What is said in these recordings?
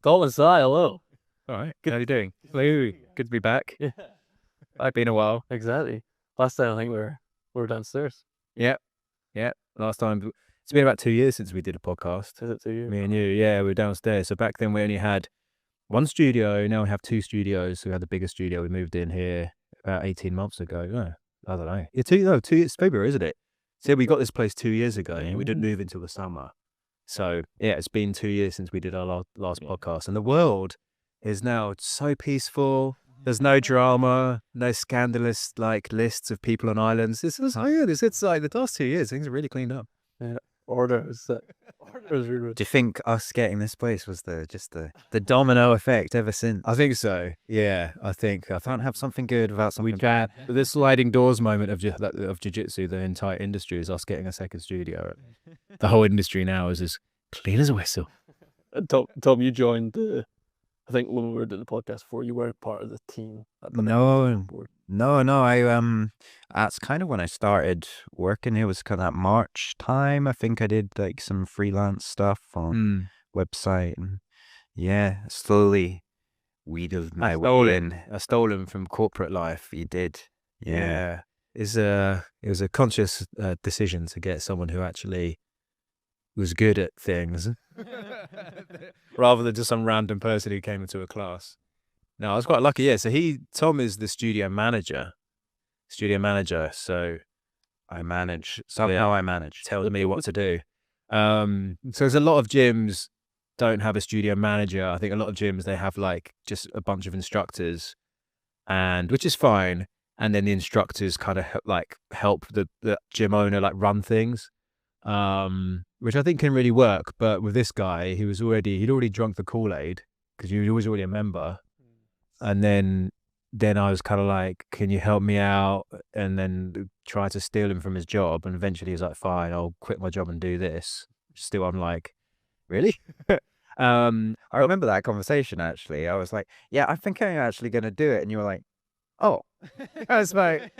Tom and Si, hello. All right. How are you doing? Hello. Good to be back. Yeah, I've been a while. exactly. Last time I think we were downstairs. Yeah. Last time, it's been about 2 years since we did a podcast. Is it to you? Me and you. Yeah, we were downstairs. So back then we only had one studio. Now we have 2 studios. We had the bigger studio. We moved in here about 18 months ago. I don't know. Yeah, 2 years. It's February, isn't it? So we got this place 2 years ago and we didn't move until the summer. So yeah, it's been 2 years since we did our last podcast, and the world is now so peaceful. There's no drama, no scandalous lists of people on islands. It's like the last 2 years, things are really cleaned up. Yeah. Order was really good. Do you think us getting this place was the domino effect ever since? I think so. Yeah, I think I Can't have something good without something we can. This sliding doors moment of jiu-jitsu, the entire industry is us getting a second studio. The whole industry now is as clean as a whistle. Tom, you joined I think when we were doing the podcast before, you weren't part of the team. No. That's kind of when I started working. It was kind of that March time. I think I did like some freelance stuff on website, and yeah, slowly weeded my way in. I stole him from corporate life. You did, Yeah. It was a conscious decision to get someone who actually was good at things rather than just some random person who came into a class. No, I was quite lucky. Yeah. So Tom is the studio manager. So I manage. Somehow I manage. Tells me what to do. So there's a lot of gyms don't have a studio manager. I think a lot of gyms, they have like just a bunch of instructors, and which is fine. And then the instructors kind of help the gym owner run things, which I think can really work. But with this guy, he'd already drunk the Kool-Aid because he was already a member. And then I was kind of like, can you help me out? And then try to steal him from his job. And eventually he was like, fine, I'll quit my job and do this. Still, I'm like, really? I remember that conversation, actually. I was like, yeah, I think I'm actually going to do it. And you were like, oh. I was like,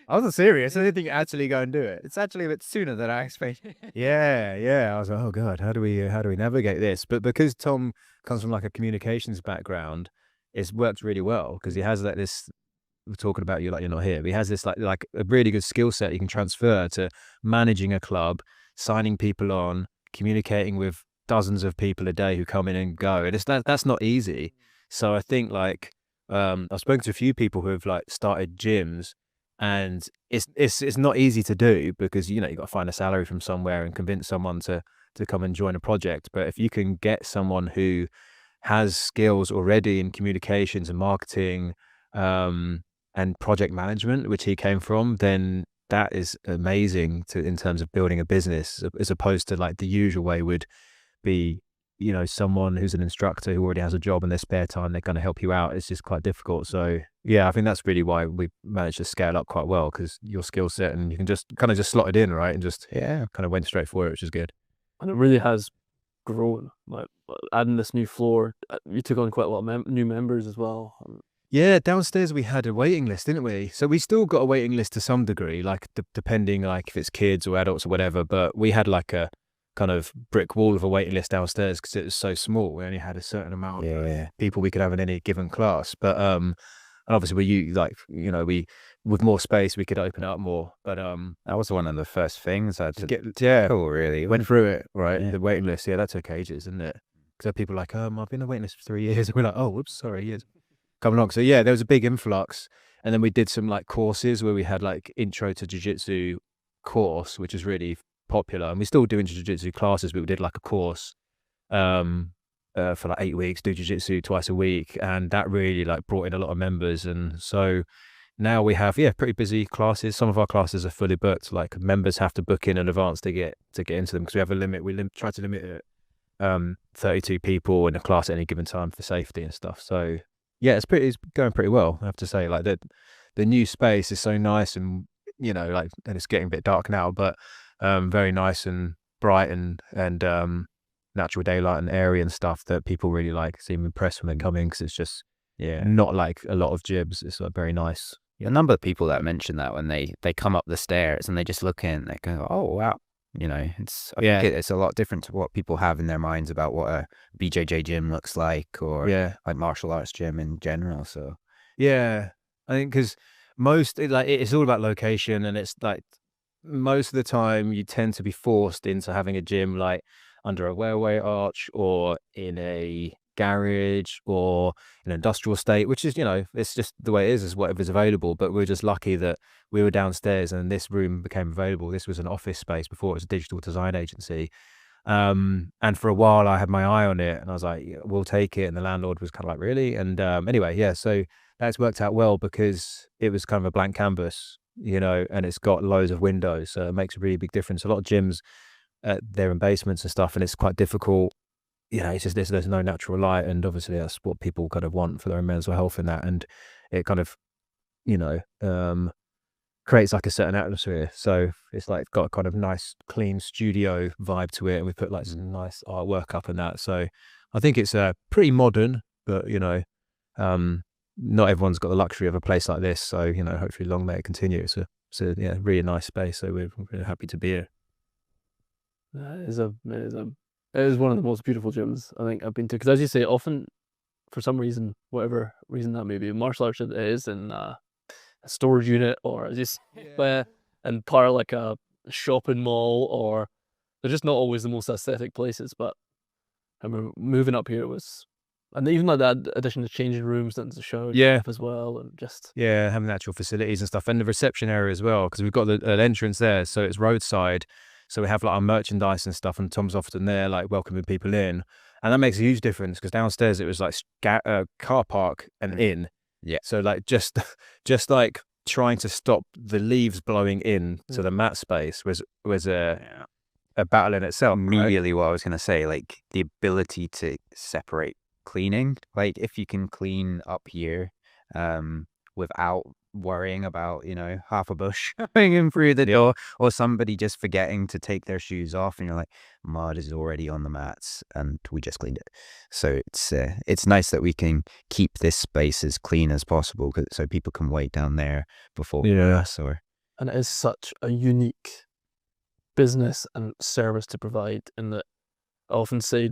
I wasn't serious. I didn't think you'd actually go and do it. It's actually a bit sooner than I expected. Yeah. I was like, oh God, how do we navigate this? But because Tom comes from like a communications background, it's worked really well because he has like this. We're talking about you like you're not here. But he has this like a really good skill set you can transfer to managing a club, signing people on, communicating with dozens of people a day who come in and go, and that's not easy. So I think I've spoken to a few people who have started gyms, and it's not easy to do because you got to find a salary from somewhere and convince someone to come and join a project. But if you can get someone who has skills already in communications and marketing and project management, which he came from, then that is amazing in terms of building a business, as opposed to the usual way would be someone who's an instructor who already has a job in their spare time, they're going to help you out. It's just quite difficult. So yeah, I think that's really why we managed to scale up quite well, because your skill set, and you can just kind of slot it in, right? And just kind of went straight for it, which is good. And it really has grown, adding this new floor. You took on quite a lot of new members as well. Yeah, downstairs we had a waiting list, didn't we? So we still got a waiting list to some degree, depending if it's kids or adults or whatever, but we had a kind of brick wall of a waiting list downstairs because it was so small. We only had a certain amount of people we could have in any given class. But and obviously we with more space we could open up more. But that was one of the first things I did. Really went through it, right? Yeah. The waiting list, that took ages, didn't it? Because people are like, I've been on the waiting list for 3 years, and we're like, oh, whoops, sorry, years come along. So yeah, there was a big influx, and then we did some courses where we had intro to jiu-jitsu course, which is really popular, and we still do jiu-jitsu classes, but we did a course for 8 weeks, do jiu-jitsu twice a week, and that really brought in a lot of members. And so now we have pretty busy classes. Some of our classes are fully booked, members have to book in advance to get into them because we have a limit. We try to limit it 32 people in a class at any given time for safety and stuff. So yeah, it's going pretty well, I have to say. The new space is so nice, and and it's getting a bit dark now, but very nice and bright and natural daylight and airy and stuff that people really seem impressed when they come in, because it's just not like a lot of gyms. It's very nice. A number of people that mention that when they come up the stairs and they just look in, they go, oh wow, you know, I think it's a lot different to what people have in their minds about what a BJJ gym looks like, or like martial arts gym in general. So I think because it's all about location, and it's like most of the time you tend to be forced into having a gym like under a railway arch or in a garage or an industrial estate, which is, you know, it's just the way it is whatever's available. But we're just lucky that we were downstairs and this room became available. This was an office space before it was a digital design agency. And for a while I had my eye on it and I was like, yeah, we'll take it. And the landlord was kind of like, really? And anyway, so that's worked out well because it was kind of a blank canvas, you know, and it's got loads of windows. So it makes a really big difference. A lot of gyms, they're in basements and stuff, and it's quite difficult. You know, it's just there's no natural light, and obviously that's what people kind of want for their own mental health in that. And it kind of, you know, creates like a certain atmosphere. So it's like got a kind of nice, clean studio vibe to it, and we put like some nice artwork up and that. So I think it's pretty modern, but you know, not everyone's got the luxury of a place like this. So you know, hopefully long may it continue. It's a really nice space. So we're really happy to be here. It is one of the most beautiful gyms I think I've been to, because as you say, often for some reason, whatever reason that may be, martial arts is in a storage unit or just and part of like a shopping mall, or they're just not always the most aesthetic places. But I remember moving up here, and even like that addition to changing rooms and the shower as well, and just having actual facilities and stuff, and the reception area as well, because we've got an entrance there, so it's roadside. So we have like our merchandise and stuff, and Tom's often there, like welcoming people in, and that makes a huge difference because downstairs it was like car park and in. Yeah. So like just like trying to stop the leaves blowing in to the mat space was a battle in itself. Immediately, what I was gonna say, like the ability to separate cleaning, like if you can clean up here, without worrying about, you know, half a bush going in through the door, or somebody just forgetting to take their shoes off, and you're like, mud is already on the mats and we just cleaned it. So it's nice that we can keep this space as clean as possible, so people can wait down there before class. And it is such a unique business and service to provide, in that I often say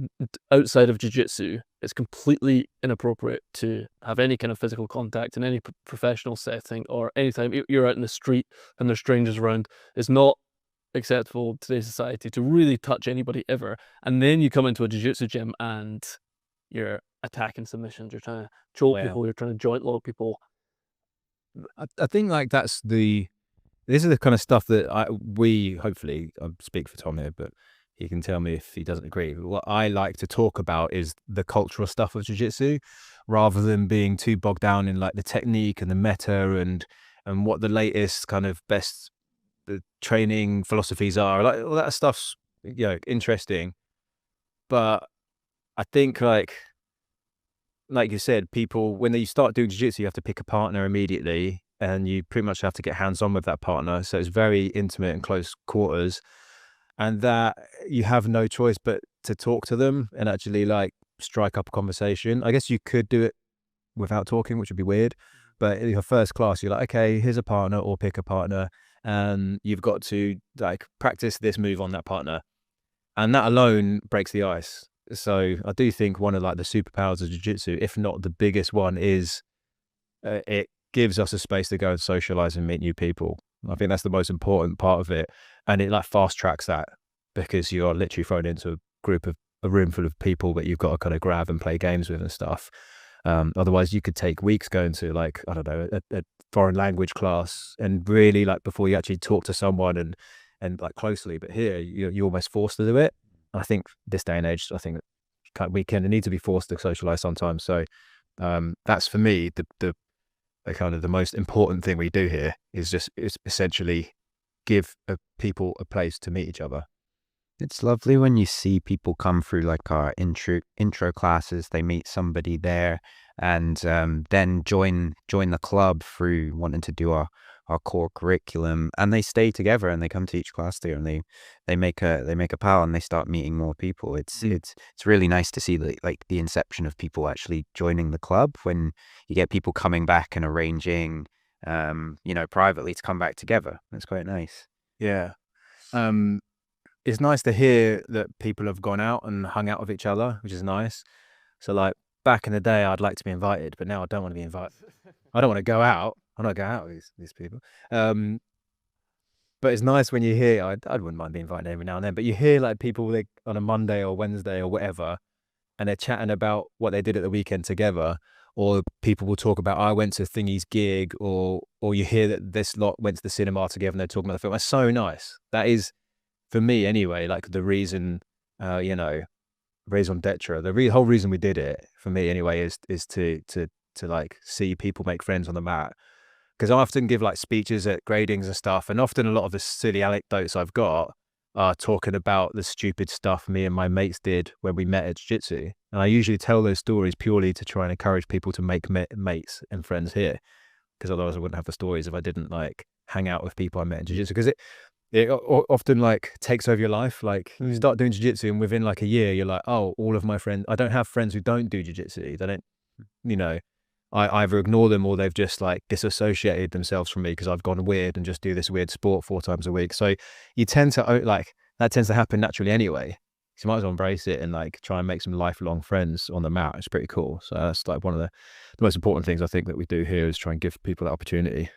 outside of jiu-jitsu, it's completely inappropriate to have any kind of physical contact in any professional setting, or anytime you're out in the street and there's strangers around. It's not acceptable in today's society to really touch anybody ever. And then you come into a jiu-jitsu gym and you're attacking submissions, you're trying to choke people, you're trying to joint lock people. I think like this is the kind of stuff that hopefully I speak for Tom here, but he can tell me if he doesn't agree. What I like to talk about is the cultural stuff of jiu-jitsu, rather than being too bogged down in like the technique and the meta and what the latest kind of best training philosophies are. Like all that stuff's, you know, interesting. But I think like you said, people, when you start doing jiu-jitsu, you have to pick a partner immediately, and you pretty much have to get hands-on with that partner. So it's very intimate and close quarters. And that you have no choice but to talk to them and actually like strike up a conversation. I guess you could do it without talking, which would be weird. But in your first class, you're like, okay, here's a partner, or pick a partner, and you've got to like practice this move on that partner. And that alone breaks the ice. So I do think one of like the superpowers of jiu-jitsu, if not the biggest one, is it gives us a space to go and socialize and meet new people. I think that's the most important part of it. And it like fast tracks that, because you're literally thrown into a room full of people that you've got to kind of grab and play games with and stuff. Otherwise you could take weeks going to like, I don't know, a foreign language class, and really like before you actually talk to someone and like closely. But here you're almost forced to do it. And I think this day and age, I think we can need to be forced to socialize sometimes. So that's for me the kind of the most important thing we do here is essentially give people a place to meet each other. It's lovely when you see people come through like our intro classes. They meet somebody there, and then join the club through wanting to do our core curriculum, and they stay together and they come to each class there, and they make a pal, and they start meeting more people. It's really nice to see the inception of people actually joining the club, when you get people coming back and arranging privately to come back together. That's quite nice. Yeah. it's nice to hear that people have gone out and hung out with each other, which is nice. So like back in the day, I'd like to be invited, but now I don't want to be invited. I don't want to go out. I don't go out with these people. But it's nice when you hear, I wouldn't mind being invited every now and then, but you hear like people like on a Monday or Wednesday or whatever, and they're chatting about what they did at the weekend together, or people will talk about, I went to Thingy's gig, or you hear that this lot went to the cinema together and they're talking about the film. That's so nice. That is, for me anyway, like the reason, you know, raison d'etre, the whole reason we did it, for me anyway, is to like see people make friends on the mat. Because I often give like speeches at gradings and stuff, and often a lot of the silly anecdotes I've got are talking about the stupid stuff me and my mates did when we met at jiu-jitsu. And I usually tell those stories purely to try and encourage people to make mates and friends here, because otherwise I wouldn't have the stories if I didn't like hang out with people I met in jiu-jitsu. Because it often like takes over your life. Like you start doing jiu-jitsu and within like a year you're like, oh, all of my friends, I don't have friends who don't do jiu-jitsu. They don't, you know, I either ignore them or they've just like disassociated themselves from me because I've gone weird and just do this weird sport 4 times a week. So you tend to like, that tends to happen naturally anyway. So you might as well embrace it and like try and make some lifelong friends on the mat. It's pretty cool. So that's like one of the most important things I think that we do here, is try and give people that opportunity.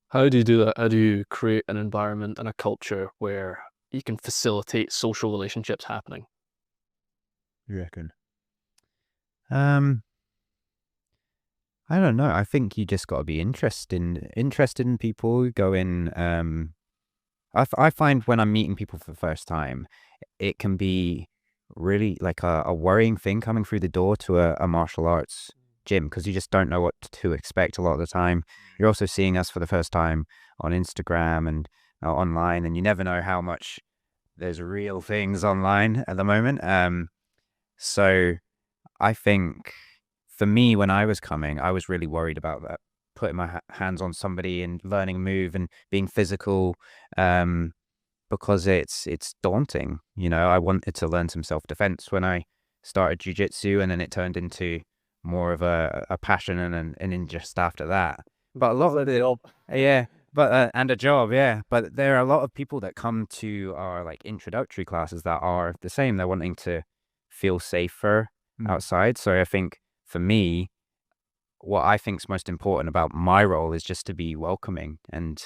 How do you do that? How do you create an environment and a culture where you can facilitate social relationships happening? You reckon? I don't know. I think you just got to be interested in people. Go in. I find when I'm meeting people for the first time, it can be really like a worrying thing coming through the door to a martial arts gym, because you just don't know what to expect a lot of the time. You're also seeing us for the first time on Instagram and online, and you never know how much there's real things online at the moment. So I think for me, when I was coming, I was really worried about that, putting my hands on somebody and learning a move and being physical, because it's daunting. You know, I wanted to learn some self-defense when I started jiu-jitsu, and then it turned into more of a passion and an interest after that. But a lot of it, yeah, but and a job, yeah. But there are a lot of people that come to our like introductory classes that are the same. They're wanting to feel safer outside. So I think for me, what I think is most important about my role is just to be welcoming and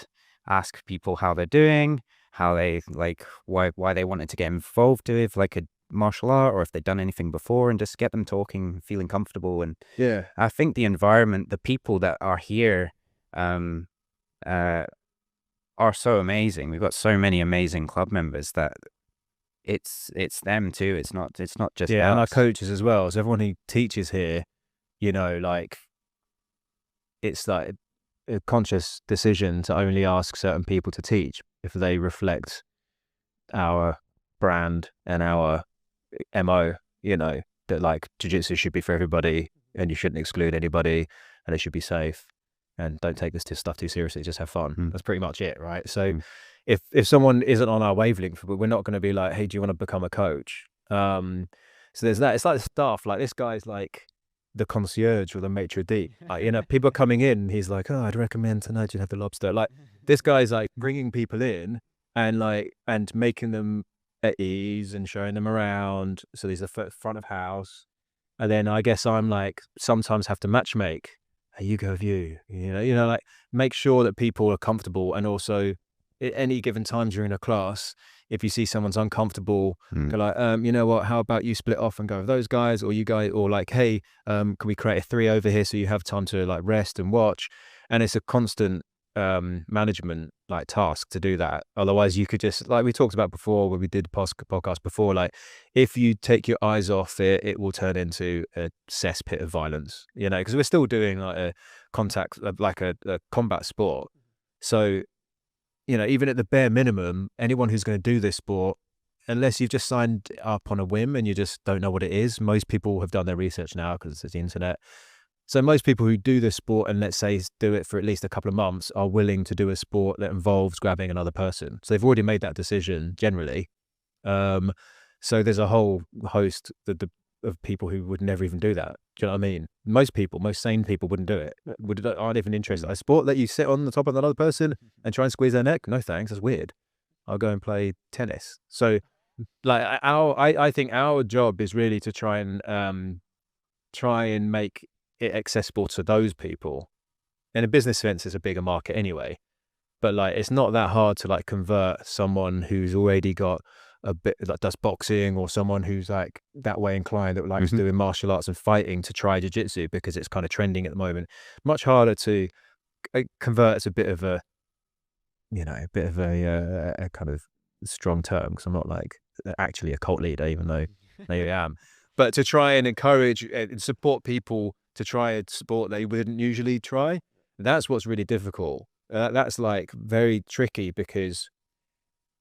ask people how they're doing, how they like, why they wanted to get involved with like a martial art, or if they've done anything before, and just get them talking, feeling comfortable. And yeah, I think the environment, the people that are here, are so amazing. We've got so many amazing club members that it's them too. It's not just us. And our coaches as well. So everyone who teaches here, you know, like it's like a conscious decision to only ask certain people to teach if they reflect our brand and our MO, you know, that like jiu-jitsu should be for everybody and you shouldn't exclude anybody, and it should be safe, and don't take this stuff too seriously, just have fun. That's pretty much it, right? So if someone isn't on our wavelength, we're not going to be like, hey, do you want to become a coach? So there's that. It's like the staff, like this guy's like the concierge or the maitre d'. Like, you know, people are coming in, he's like, oh, I'd recommend tonight you have the lobster. Like this guy's like bringing people in and like, and making them at ease and showing them around. So there's the front of house. And then I guess I'm like, sometimes have to match make. Hey, you go with you know, like make sure that people are comfortable. And also at any given time during a class, if you see someone's uncomfortable, go like, you know what, how about you split off and go with those guys, or you guys, or like, hey, can we create a 3 over here so you have time to like rest and watch? And it's a constant management like task to do that. Otherwise you could just, like we talked about before when we did podcast before, like if you take your eyes off it, it will turn into a cesspit of violence, you know, because we're still doing like a contact, like a combat sport. So, you know, even at the bare minimum, anyone who's going to do this sport, unless you've just signed up on a whim and you just don't know what it is, most people have done their research now because there's the internet. So most people who do this sport and let's say do it for at least a couple of months are willing to do a sport that involves grabbing another person. So they've already made that decision generally. So there's a whole host of people who would never even do that. Do you know what I mean? Most people, most sane people wouldn't do it. Aren't even interested. A sport that you sit on the top of another person and try and squeeze their neck? No thanks, that's weird. I'll go and play tennis. So Like I think our job is really to try and make it accessible to those people. In a business sense, it's a bigger market anyway. But like, it's not that hard to like convert someone who's already got a bit like does boxing, or someone who's like that way inclined that likes doing martial arts and fighting to try jiu-jitsu because it's kind of trending at the moment. Much harder to convert as a bit of a, a kind of strong term, because I'm not like actually a cult leader, even though maybe I am. But to try and encourage and support people to try a sport they wouldn't usually try, that's what's really difficult. That's like very tricky, because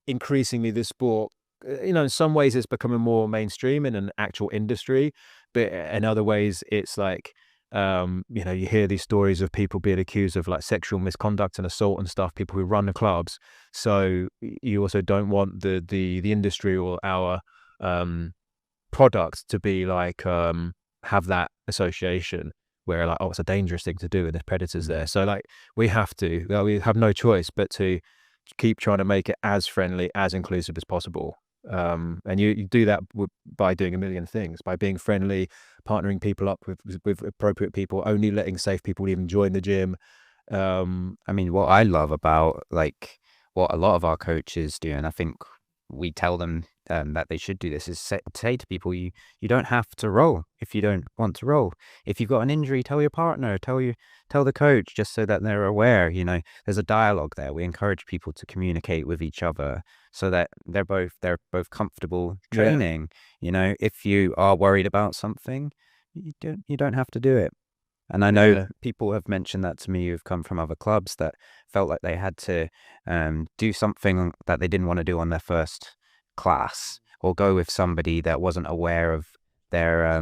increasingly this sport, in some ways it's becoming more mainstream in an actual industry, but in other ways it's like, you hear these stories of people being accused of like sexual misconduct and assault and stuff, people who run the clubs. So you also don't want the industry or our products to be like have that association where like, oh, it's a dangerous thing to do and there's predators there. So like we have no choice but to keep trying to make it as friendly, as inclusive as possible. And you do that by doing a million things, by being friendly, partnering people up with appropriate people, only letting safe people even join the gym. I mean, what I love about like what a lot of our coaches do, and I think we tell them that they should do this, is say to people, you don't have to roll if you don't want to roll. If you've got an injury, tell your partner, tell the coach, just so that they're aware. There's a dialogue there. We encourage people to communicate with each other so that they're both comfortable training. If you are worried about something, you don't have to do it. And I know people have mentioned that to me who've come from other clubs that felt like they had to do something that they didn't want to do on their first class, or go with somebody that wasn't aware of their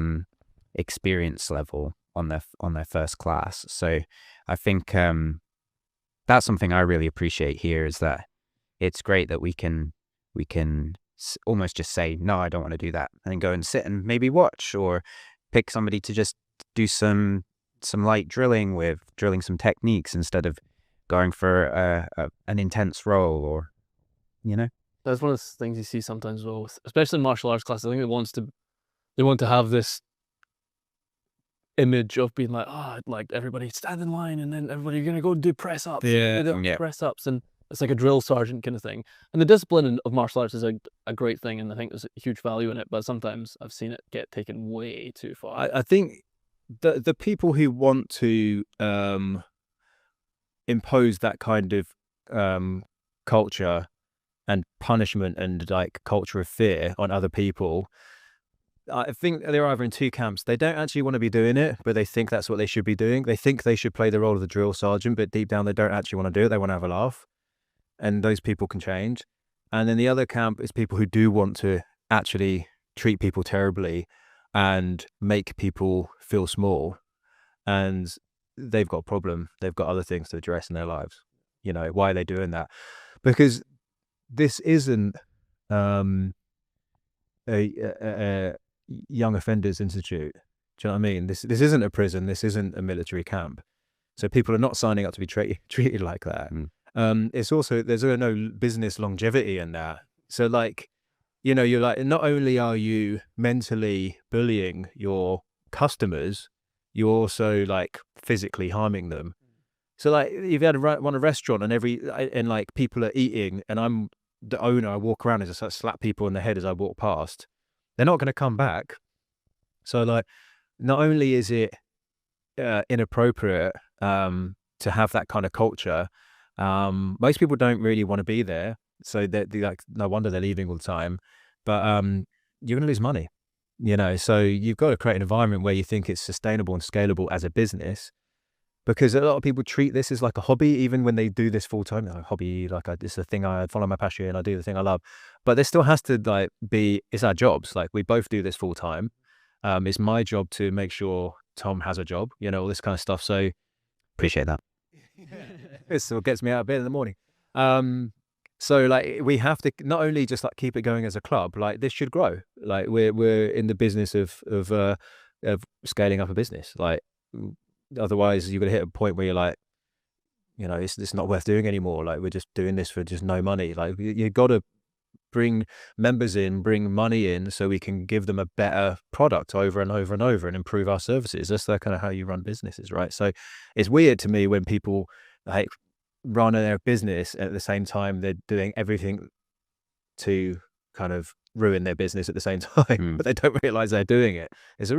experience level on their first class. So I think that's something I really appreciate here, is that it's great that we can almost just say, no, I don't want to do that, and then go and sit and maybe watch, or pick somebody to just do some light drilling some techniques instead of going for an intense roll, or That's one of the things you see sometimes as well, especially in martial arts classes. I think they want to have this image of being like, like everybody stand in line, and then everybody, you're gonna go do press ups, press ups, and it's like a drill sergeant kind of thing. And the discipline of martial arts is a great thing, and I think there's a huge value in it. But sometimes I've seen it get taken way too far. I think the people who want to impose that kind of culture and punishment and like culture of fear on other people, I think they're either in two camps. They don't actually want to be doing it, but they think that's what they should be doing. They think they should play the role of the drill sergeant, but deep down they don't actually want to do it. They want to have a laugh, and those people can change. And then the other camp is people who do want to actually treat people terribly and make people feel small, and they've got a problem. They've got other things to address in their lives. Why are they doing that? Because this isn't a young offenders institute. Do you know what I mean? This isn't a prison. This isn't a military camp. So people are not signing up to be treated like that. It's also, there's no business longevity in that. So like, you're like, not only are you mentally bullying your customers, you're also like physically harming them. So like, if you had run a restaurant and like people are eating, and I'm the owner, I walk around and just like slap people in the head as I walk past, they're not going to come back. So like, not only is it inappropriate to have that kind of culture, most people don't really want to be there. So they're like, no wonder they're leaving all the time. But you're going to lose money, so you've got to create an environment where you think it's sustainable and scalable as a business, because a lot of people treat this as like a hobby, even when they do this full time. Like, hobby, like it's a thing, I follow my passion and I do the thing I love. But there still has to like be, it's our jobs. Like, we both do this full time. It's my job to make sure Tom has a job, all this kind of stuff. So appreciate that. It's what gets me out of bed in the morning. So like, we have to not only just like keep it going as a club, like this should grow. Like we're in the business of scaling up a business. Like, otherwise you're gonna hit a point where you're like, it's not worth doing anymore. Like, we're just doing this for just no money. Like, you got to bring members in, bring money in, so we can give them a better product over and over and over and improve our services. That's kind of how you run businesses, right? So it's weird to me when people like run their business at the same time they're doing everything to kind of ruin their business at the same time, but they don't realize they're doing it. It's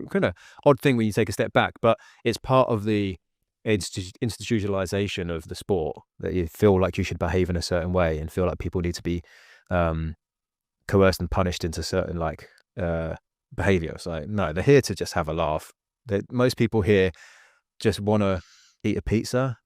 kind of odd thing when you take a step back, but it's part of the institutionalization of the sport, that you feel like you should behave in a certain way and feel like people need to be coerced and punished into certain like behavior. It's like, no, they're here to just have a laugh. Most people here just want to eat a pizza,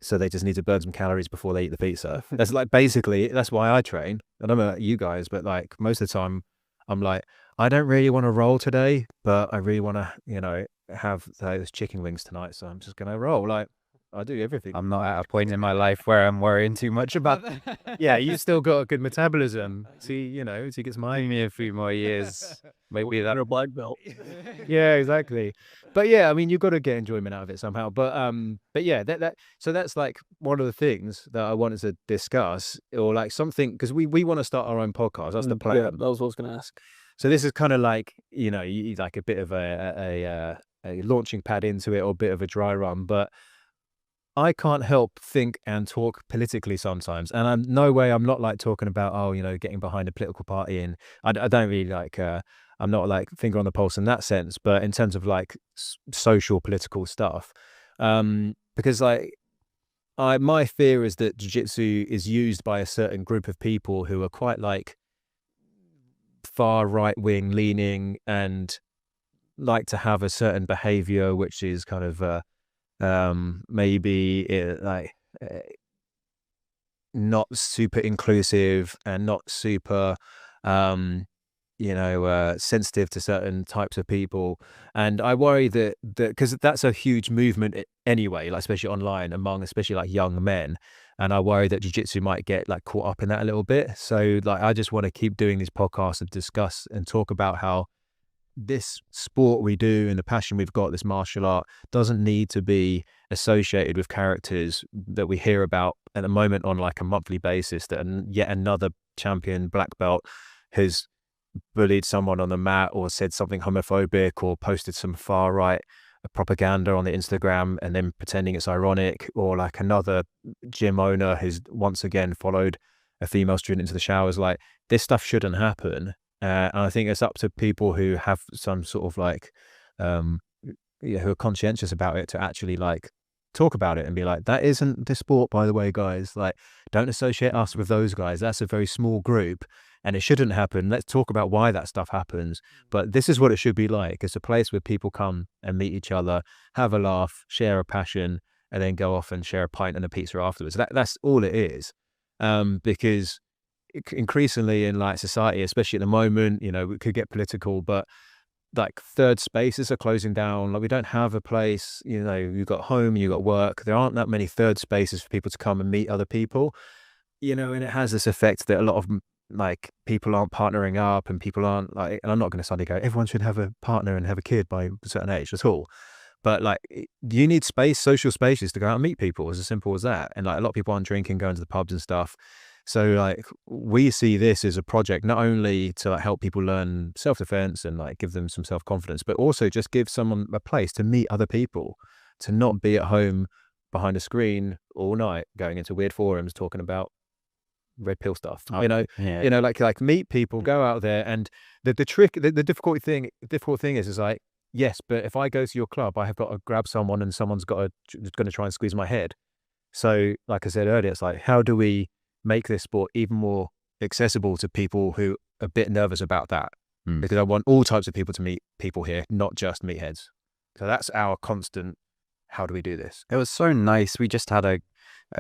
so they just need to burn some calories before they eat the pizza. That's like basically, that's why I train. I don't know about you guys, but like most of the time I'm like, I don't really want to roll today, but I really want to, you know, have those chicken wings tonight, so I'm just gonna roll. Like, I do everything. I'm not at a point in my life where I'm worrying too much about that. Yeah, you still got a good metabolism. See, you know, as he gets Give mine. me a few more years, maybe that. You're a black belt. Yeah, exactly. But yeah, I mean, you've got to get enjoyment out of it somehow. But yeah, so that's like one of the things that I wanted to discuss, or like something, because we want to start our own podcast. That's the plan. Yeah, that was what I was going to ask. So this is kind of like, you know, like a bit of a launching pad into it, or a bit of a dry run. But I can't help think and talk politically sometimes, and I'm not like talking about, oh, you know, getting behind a political party, and I don't really like I'm not like finger on the pulse in that sense, but in terms of like social political stuff, because like my fear is that jiu-jitsu is used by a certain group of people who are quite like far right wing leaning and like to have a certain behavior which is kind of maybe not super inclusive and not super sensitive to certain types of people. And I worry that because that's a huge movement anyway, like especially online among especially like young men, and I worry that jiu-jitsu might get like caught up in that a little bit. So like I just want to keep doing these podcasts and discuss and talk about how this sport we do and the passion we've got, this martial art, doesn't need to be associated with characters that we hear about at the moment on like a monthly basis, that yet another champion black belt has bullied someone on the mat or said something homophobic or posted some far right propaganda on the Instagram and then pretending it's ironic, or like another gym owner who's once again followed a female student into the showers. Like, this stuff shouldn't happen. And I think it's up to people who have some sort of like, who are conscientious about it, to actually like talk about it and be like, that isn't the sport, by the way, guys. Like, don't associate us with those guys. That's a very small group and it shouldn't happen. Let's talk about why that stuff happens. But this is what it should be like. It's a place where people come and meet each other, have a laugh, share a passion, and then go off and share a pint and a pizza afterwards. That's all it is. Because increasingly in like society, especially at the moment, you know, we could get political, but like third spaces are closing down. Like, we don't have a place, you know, you've got home, you've got work. There aren't that many third spaces for people to come and meet other people, you know, and it has this effect that a lot of like people aren't partnering up, and people aren't like, and I'm not going to suddenly go, everyone should have a partner and have a kid by a certain age at all. But like, you need space, social spaces to go out and meet people, as simple as that. And like, a lot of people aren't drinking, going to the pubs and stuff. So like, we see this as a project not only to like help people learn self-defense and like give them some self-confidence, but also just give someone a place to meet other people, to not be at home behind a screen all night, going into weird forums talking about red pill stuff. You know, like meet people, go out there. And the difficult thing is like, yes, but if I go to your club, I have got to grab someone and someone's going to try and squeeze my head. So like I said earlier, it's like, how do we make this sport even more accessible to people who are a bit nervous about that? Because I want all types of people to meet people here, not just meatheads. So that's our constant, how do we do this? It was so nice. We just had a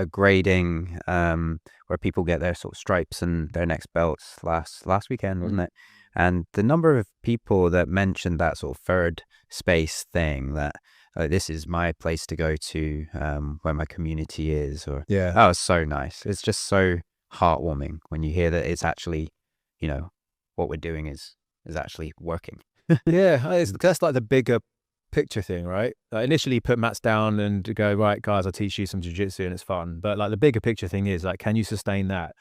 grading where people get their sort of stripes and their next belts last weekend, wasn't it? And the number of people that mentioned that sort of third space thing, that this is my place to go to, where my community is, or that was so nice. It's just so heartwarming when you hear that it's actually, you know, what we're doing is actually working. That's like the bigger picture thing, right? Like, initially put mats down and go, right guys, I'll teach you some jiu-jitsu and it's fun. But like, the bigger picture thing is like, can you sustain that?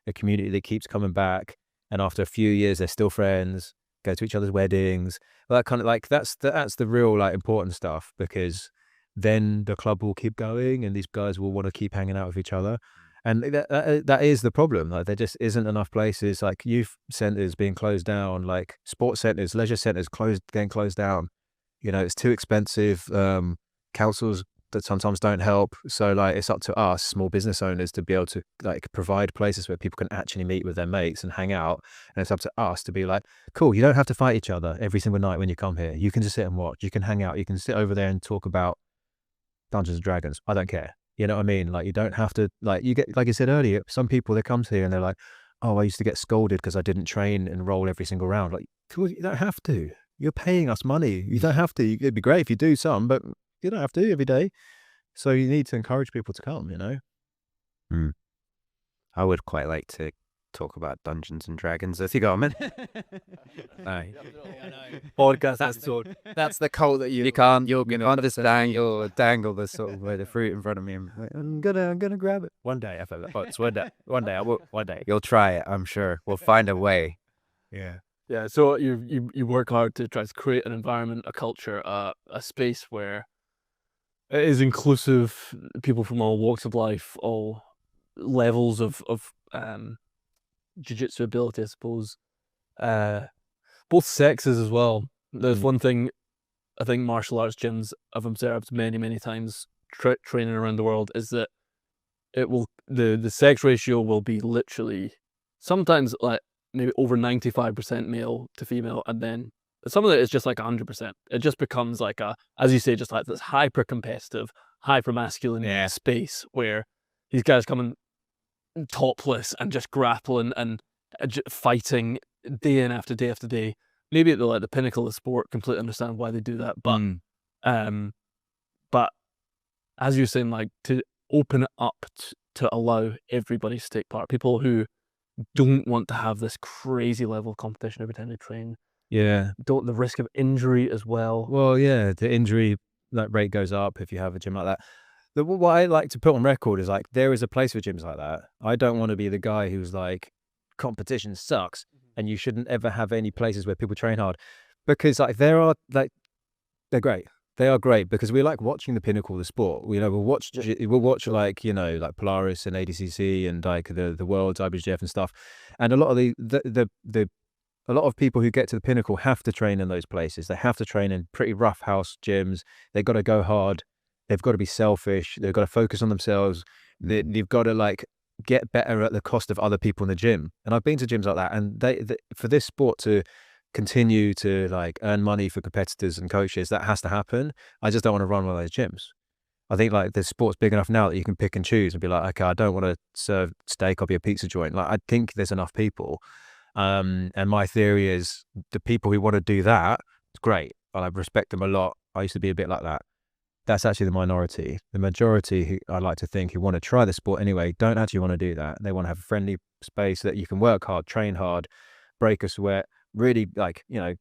a community that keeps coming back, and after a few years they're still friends, go to each other's weddings. That kind of like that's the real like important stuff, because then the club will keep going and these guys will want to keep hanging out with each other. And that is the problem. Like there just isn't enough places, like youth centers being closed down, like sports centers, leisure centers getting closed down. You know, it's too expensive. Councils that sometimes don't help. So like it's up to us small business owners to be able to like provide places where people can actually meet with their mates and hang out. And it's up to us to be like, cool, you don't have to fight each other every single night when you come here. You can just sit and watch. You can hang out. You can sit over there and talk about Dungeons and Dragons. I don't care. You know what I mean? Like you don't have to, like you get, like I said earlier, some people they come here and they're like, oh, I used to get scolded because I didn't train and roll every single round. Like, cool, you don't have to. You're paying us money. You don't have to. It'd be great if you do some, but you don't have to every day. So you need to encourage people to come, you know? I would quite like to talk about Dungeons and Dragons if you got a minute. Podcast, that's the cult that You can't just dangle the sort of the fruit in front of me. And I'm gonna grab it one day. One day I will. One day you'll try it. I'm sure we'll find a way. Yeah, so you work hard to try to create an environment, a culture, a space where it is inclusive, people from all walks of life, all levels of jiu-jitsu ability, I suppose. Both sexes as well. There's one thing I think martial arts gyms I've observed many times training around the world is that it will the sex ratio will be literally sometimes like maybe over 95% male to female, and then some of it is just like 100%. It just becomes like as you say, just like this hyper competitive, hyper masculine space where these guys coming topless and just grappling and fighting day in after day after day. Maybe at the pinnacle of sport, completely understand why they do that, but as you're saying, like to open it up to allow everybody to take part, people who don't want to have this crazy level of competition every time they train. Yeah. Don't the risk of injury as well. Well, yeah, the injury like rate goes up if you have a gym like that. What I like to put on record is like there is a place for gyms like that. I don't want to be the guy who's like competition sucks and you shouldn't ever have any places where people train hard, because like there are like they're great. They are great because we like watching the pinnacle of the sport. You know, we'll watch like, you know, like Polaris and ADCC and like the Worlds, IBJJF and stuff. And a lot of a lot of people who get to the pinnacle have to train in those places. They have to train in pretty rough house gyms. They've got to go hard. They've got to be selfish. They've got to focus on themselves. They've got to like get better at the cost of other people in the gym. And I've been to gyms like that. And for this sport to continue to like earn money for competitors and coaches, that has to happen. I just don't want to run one of those gyms. I think like the sport's big enough now that you can pick and choose and be like, okay, I don't want to serve steak, I'll be a pizza joint. Like I think there's enough people. And my theory is the people who want to do that, it's great. I respect them a lot. I used to be a bit like that. That's actually the minority. The majority, who I like to think, who want to try the sport anyway, don't actually want to do that. They want to have a friendly space that you can work hard, train hard, break a sweat, really like, you know,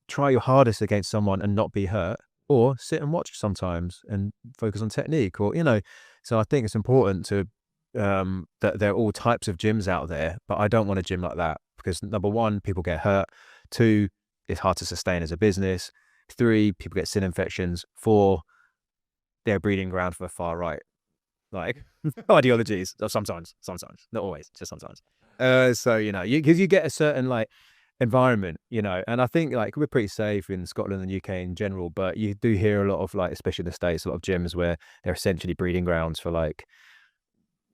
try your hardest against someone and not be hurt, or sit and watch sometimes and focus on technique, or, you know. So I think it's important to that there are all types of gyms out there, but I don't want a gym like that because number one, people get hurt. 2, it's hard to sustain as a business. 3, people get sin infections. 4, they're a breeding ground for the far right, like ideologies. Sometimes, not always, just sometimes. So, you know, because you get a certain like environment, you know, and I think like we're pretty safe in Scotland and UK in general, but you do hear a lot of like, especially in the States, a lot of gyms where they're essentially breeding grounds for like,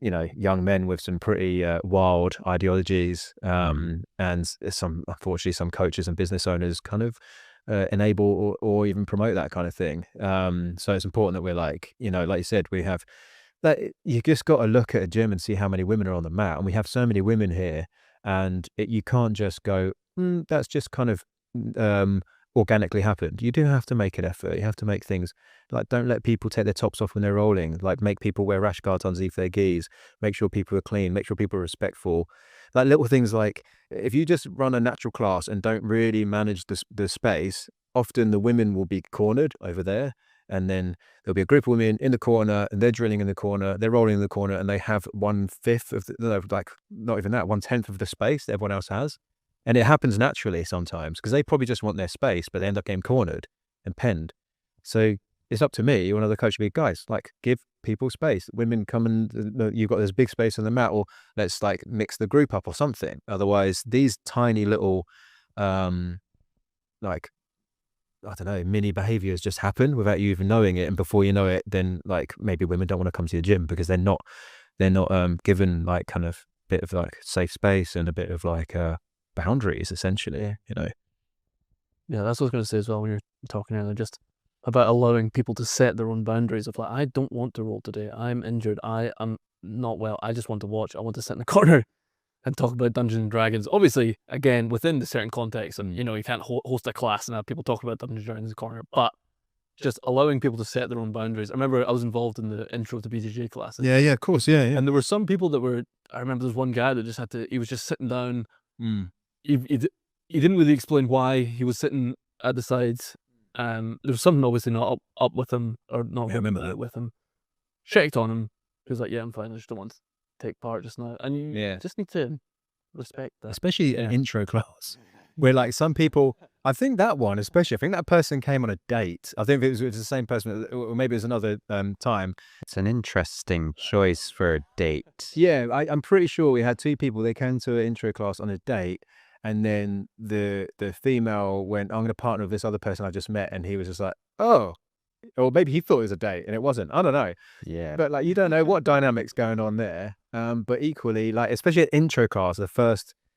you know, young men with some pretty wild ideologies, and unfortunately some coaches and business owners kind of enable or even promote that kind of thing. So it's important that we're like, you know, like you said, we have that. You just got to look at a gym and see how many women are on the mat, and we have so many women here, and you can't just go, that's just kind of organically happened. You do have to make an effort. You have to make things like, don't let people take their tops off when they're rolling, like make people wear rash guards underneath their gis, make sure people are clean, make sure people are respectful, like little things. Like if you just run a natural class and don't really manage the space, often the women will be cornered over there, and then there'll be a group of women in the corner, and they're drilling in the corner, they're rolling in the corner, and they have 1/5 of like not even that, 1/10 of the space that everyone else has. And it happens naturally sometimes because they probably just want their space, but they end up getting cornered and penned. So it's up to me, one of the coaches, guys, like, give people space. Women come and you've got this big space on the mat, or let's like mix the group up or something. Otherwise, these tiny little, like, I don't know, mini behaviors just happen without you even knowing it. And before you know it, then like maybe women don't want to come to the gym because they're not given like kind of bit of like safe space and a bit of like boundaries, essentially, you know. Yeah, that's what I was going to say as well when you're talking earlier, just about allowing people to set their own boundaries of like, I don't want to roll today. I'm injured. I am not well. I just want to watch. I want to sit in the corner and talk about Dungeons and Dragons. Obviously, again, within the certain context, and you know, you can't host a class and have people talk about Dungeons and Dragons in the corner, but just allowing people to set their own boundaries. I remember I was involved in the intro to BJJ classes. Yeah, of course, yeah. And there were some people that were, I remember there was one guy that just had to, he was just sitting down. He didn't really explain why he was sitting at the sides. There was something obviously not up with him, or not with him. Checked on him. He was like, yeah, I'm fine. I just don't want to take part just now. And you just need to respect that. Especially an intro class where like some people, I think that one especially, I think that person came on a date. I think it was the same person, or maybe it was another time. It's an interesting choice for a date. Yeah, I'm pretty sure we had 2 people. They came to an intro class on a date, and then the female went, I'm going to partner with this other person I just met, and he was just like, oh, or maybe he thought it was a date and it wasn't. I don't know. Yeah. But like, you don't know what dynamics going on there. But equally, like, especially at intro class,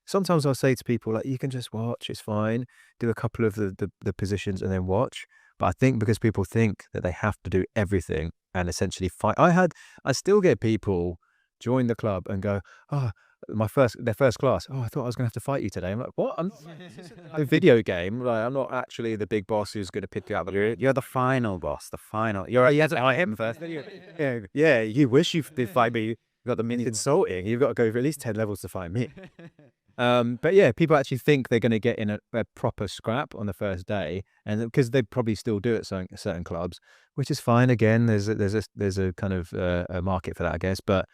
sometimes I'll say to people, like, you can just watch, it's fine. Do a couple of the positions and then watch. But I think because people think that they have to do everything and essentially fight. I still get people join the club and go, oh, their first class. Oh, I thought I was going to have to fight you today. I'm like, what? I'm a video game. Like, I'm not actually the big boss who's going to pick you up. You're the final boss. The final. You have to fight him first. Yeah. You wish you did fight me. You've got the mini insulting. You've got to go for at least 10 levels to fight me. But yeah, people actually think they're going to get in a proper scrap on the first day, and because they probably still do at certain clubs, which is fine. Again, there's a kind of a market for that, I guess. But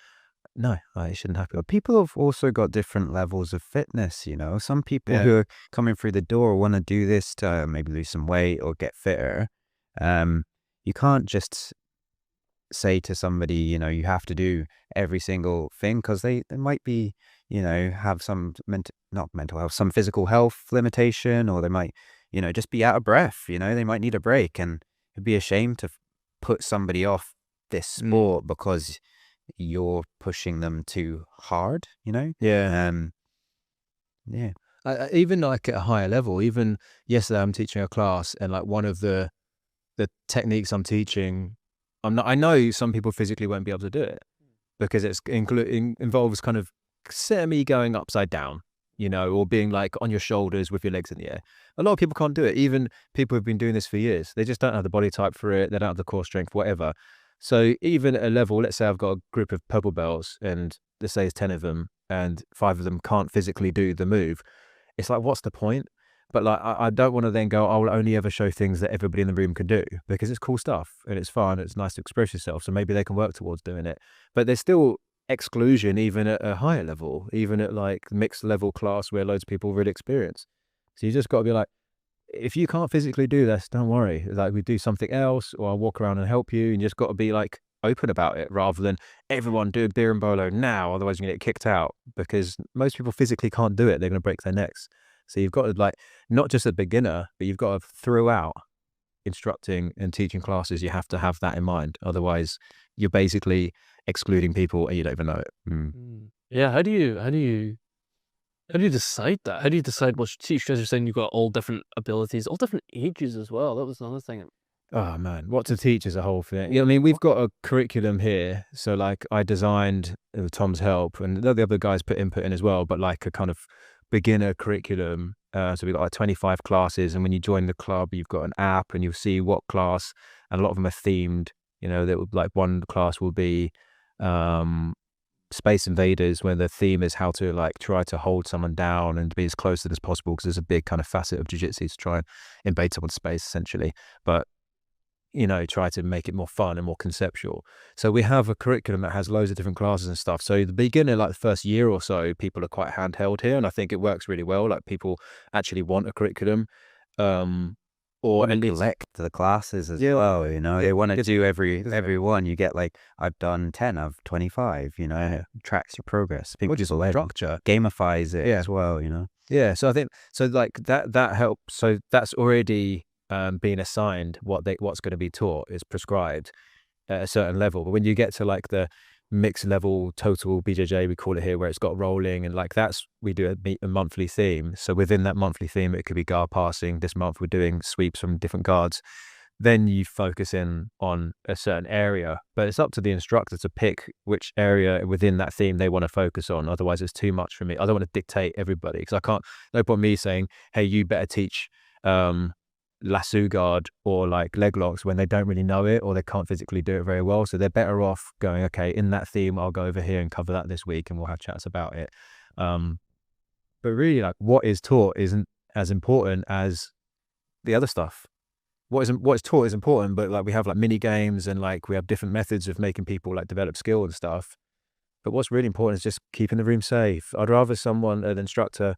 no, it shouldn't happen. People have also got different levels of fitness, you know. Some people who are coming through the door want to do this to maybe lose some weight or get fitter. You can't just say to somebody, you know, you have to do every single thing, because they might be, you know, have some not mental health, some physical health limitation, or they might, you know, just be out of breath. You know, they might need a break, and it'd be a shame to put somebody off this sport because you're pushing them too hard, you know? Yeah. Even like at a higher level, even yesterday I'm teaching a class, and like one of the techniques I'm teaching, I know some people physically won't be able to do it because it's involves kind of semi going upside down, you know, or being like on your shoulders with your legs in the air. A lot of people can't do it. Even people who've been doing this for years, they just don't have the body type for it. They don't have the core strength, whatever. So even at a level, let's say I've got a group of purple belts, and let's say it's 10 of them, and 5 of them can't physically do the move. It's like, what's the point? But like, I don't want to then go, I will only ever show things that everybody in the room can do, because it's cool stuff and it's fun. It's nice to express yourself. So maybe they can work towards doing it. But there's still exclusion even at a higher level, even at like mixed level class where loads of people really experience. So you just got to be like, if you can't physically do this, don't worry. Like, we do something else, or I'll walk around and help you. And you just got to be like open about it, rather than everyone do beer and bolo now, otherwise you're going to get kicked out, because most people physically can't do it. They're going to break their necks. So you've got to, like, not just a beginner, but you've got to, throughout instructing and teaching classes, you have to have that in mind. Otherwise you're basically excluding people and you don't even know it. Yeah. How do you decide that? How do you decide what to teach? Because you're saying you've got all different abilities, all different ages as well. That was another thing. Oh man, what to teach is a whole thing. Yeah, I mean, we've got a curriculum here. So like, I designed, with Tom's help, and the other guys put input in as well, but like a kind of beginner curriculum. So we've got like 25 classes, and when you join the club, you've got an app and you'll see what class, and a lot of them are themed. You know, that would, like, one class will be Space Invaders, where the theme is how to like try to hold someone down and be as close to it as possible, because there's a big kind of facet of jiu-jitsu to try and invade someone's space essentially, but you know, try to make it more fun and more conceptual. So we have a curriculum that has loads of different classes and stuff. So the beginning, like the first year or so, people are quite handheld here, and I think it works really well. Like people actually want a curriculum, or and collect the classes as well. You know, they want to do every one. You get like, I've done 10, I've 25. You know, tracks your progress. People just structure, gamifies it as well. You know. Yeah. So I think like that helps. So that's already being assigned what's going to be taught is prescribed at a certain level. But when you get to like the mixed level total BJJ, we call it here, where it's got rolling, and like we do a monthly theme. So within that monthly theme, it could be guard passing. This month we're doing sweeps from different guards. Then you focus in on a certain area, but it's up to the instructor to pick which area within that theme they want to focus on. Otherwise it's too much for me. I don't want to dictate everybody, because I can't, no point me saying, hey, you better teach lasso guard or like leg locks when they don't really know it, or they can't physically do it very well. So they're better off going, okay, in that theme I'll go over here and cover that this week, and we'll have chats about it. But really, like, what is taught isn't as important as the other stuff. What is taught is important, but like we have like mini games, and like we have different methods of making people like develop skill and stuff. But what's really important is just keeping the room safe. I'd rather an instructor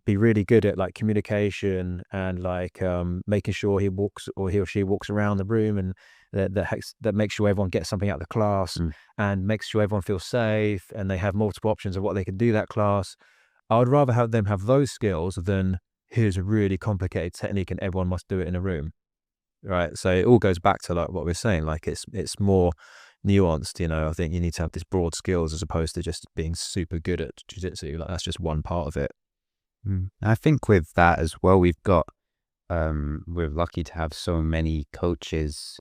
be really good at like communication and like making sure he or she walks around the room, and that makes sure everyone gets something out of the class, and makes sure everyone feels safe, and they have multiple options of what they can do that class. I would rather have them have those skills than here's a really complicated technique and everyone must do it in a room, right? So it all goes back to like what we're saying, like it's more nuanced, you know. I think you need to have these broad skills as opposed to just being super good at jiu-jitsu. Like that's just one part of it. I think with that as well, we've got we're lucky to have so many coaches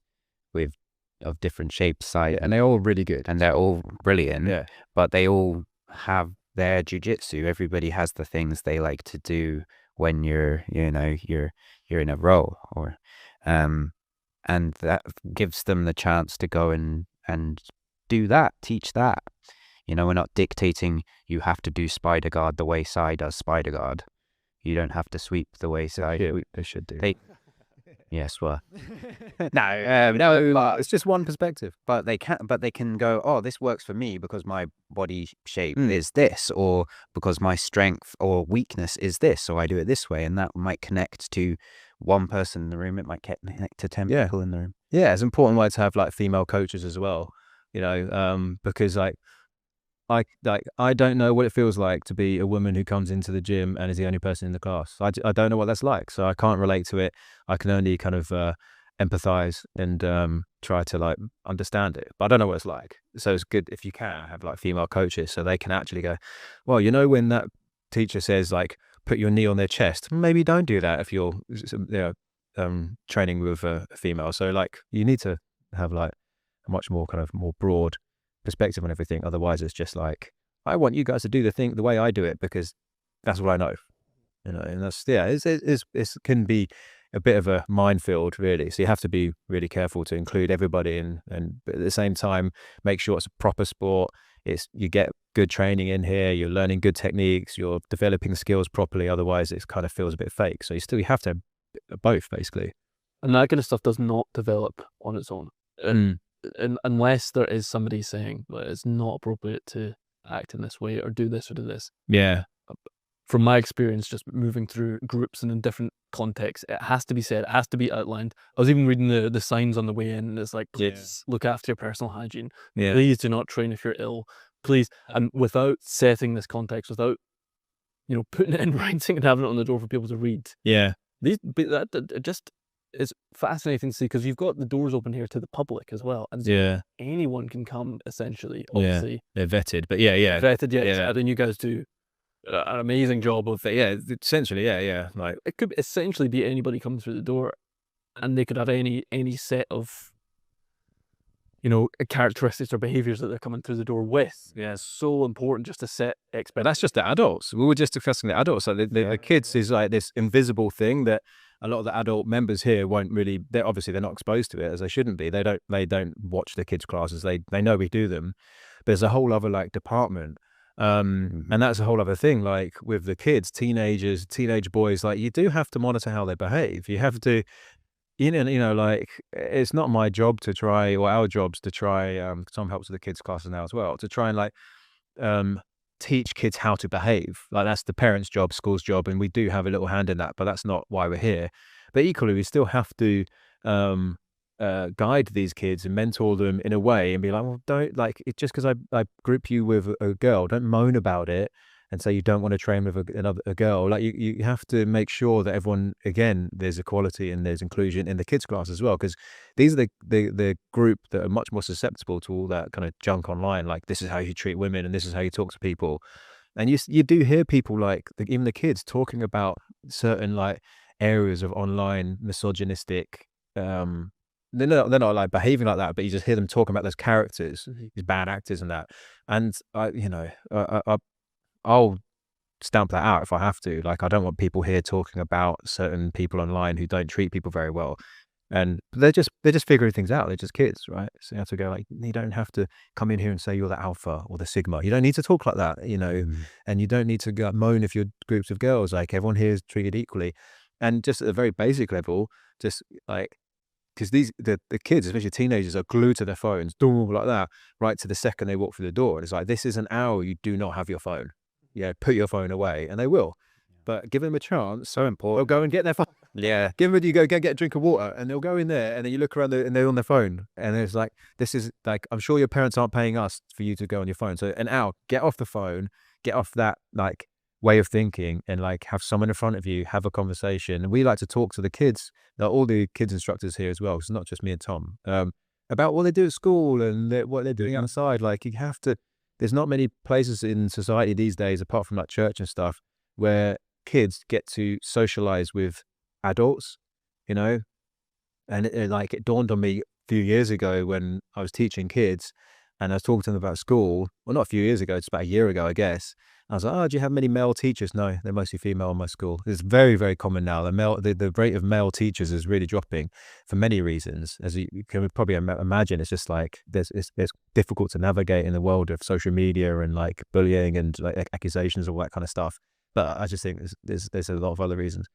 of different shapes, size, And they're all really good, and they're all brilliant. Yeah. But they all have their jiu-jitsu. Everybody has the things they like to do when you're in a row, or and that gives them the chance to go and do that, teach that. You know, we're not dictating you have to do spider guard the way Sai does spider guard. You don't have to sweep the way Sai. They should do. Yes, well, no, it's just one perspective. But they can go, oh, this works for me because my body shape is this, or because my strength or weakness is this, so I do it this way, and that might connect to one person in the room. It might connect to 10 people in the room. Yeah, it's important to have like female coaches as well, you know, because like I don't know what it feels like to be a woman who comes into the gym and is the only person in the class. I don't know what that's like, so I can't relate to it. I can only kind of empathize and try to like understand it, but I don't know what it's like. So it's good if you can have like female coaches, so they can actually go, well, you know, when that teacher says like put your knee on their chest, maybe don't do that if you're training with a female. So like you need to have like a much more kind of more broad perspective on everything. Otherwise it's just like, I want you guys to do the way I do it because that's what I know, you know. And that's it can be a bit of a minefield, really. So you have to be really careful to include everybody, and but at the same time make sure it's a proper sport. You get good training in here, you're learning good techniques, you're developing skills properly. Otherwise it kind of feels a bit fake. So you have to have both, basically. And that kind of stuff does not develop on its own. And unless there is somebody saying that it's not appropriate to act in this way or do this or do this. Yeah. From my experience, just moving through groups and in different contexts, it has to be said, it has to be outlined. I was even reading the signs on the way in, and it's like, please look after your personal hygiene. Yeah. Please do not train if you're ill. Please. And without setting this context, without, you know, putting it in writing and having it on the door for people to read. Yeah. That just is fascinating to see, because you've got the doors open here to the public as well, and anyone can come essentially. Obviously, they're vetted, but vetted, and you guys do an amazing job of it. Essentially, like it could essentially be anybody coming through the door, and they could have any set of, you know, characteristics or behaviors that they're coming through the door with. Yeah, it's so important just to set expectations. But that's just the adults. We were just discussing the adults. So the kids is like this invisible thing that a lot of the adult members here won't really. They're not exposed to it, as they shouldn't be. They don't watch the kids' classes. They know we do them, there's a whole other like department. And that's a whole other thing, like with the kids, teenage boys, like you do have to monitor how they behave. You have to, like it's not my job to try, or our jobs to try, Tom helps with the kids classes now as well, to try and like teach kids how to behave. Like that's the parents' job, school's job, and we do have a little hand in that, but that's not why we're here. But equally, we still have to guide these kids and mentor them in a way and be like, well, don't like it just because I group you with a girl, don't moan about it and say you don't want to train with a girl. Like you have to make sure that everyone, again, there's equality and there's inclusion in the kids class as well, because these are the group that are much more susceptible to all that kind of junk online, like this is how you treat women and this is how you talk to people. And you do hear people like even the kids talking about certain like areas of online misogynistic they're not like behaving like that, but you just hear them talking about those characters, these bad actors and that. And I'll stamp that out if I have to. Like I don't want people here talking about certain people online who don't treat people very well. And they're just figuring things out. They're just kids, right? So you have to go like, you don't have to come in here and say you're the alpha or the sigma. You don't need to talk like that, and you don't need to go moan if you're groups of girls. Like everyone here is treated equally. And just at a very basic level, just like, because the kids, especially teenagers, are glued to their phones, like that, right to the second they walk through the door. And it's like, this is an hour you do not have your phone. Yeah, put your phone away, and they will. But give them a chance. So important. They'll go and get their phone. Yeah. You go get a drink of water, and they'll go in there, and then you look around and they're on their phone, and it's like, this is like, I'm sure your parents aren't paying us for you to go on your phone. So an hour, get off the phone, get off that like way of thinking, and like have someone in front of you, have a conversation. And we like to talk to the kids, all the kids instructors here as well, it's not just me and Tom, about what they do at school and what they're doing outside. Like you have to, there's not many places in society these days, apart from like church and stuff, where kids get to socialize with adults, and it dawned on me a few years ago when I was teaching kids and I was talking to them about school. Well, not a few years ago, it's about a year ago, I guess. I was like, oh, do you have many male teachers? No, they're mostly female in my school. It's very, very common now. The rate of male teachers is really dropping for many reasons. As you can probably imagine, it's just like it's difficult to navigate in the world of social media and like bullying and like accusations, all that kind of stuff. But I just think there's a lot of other reasons.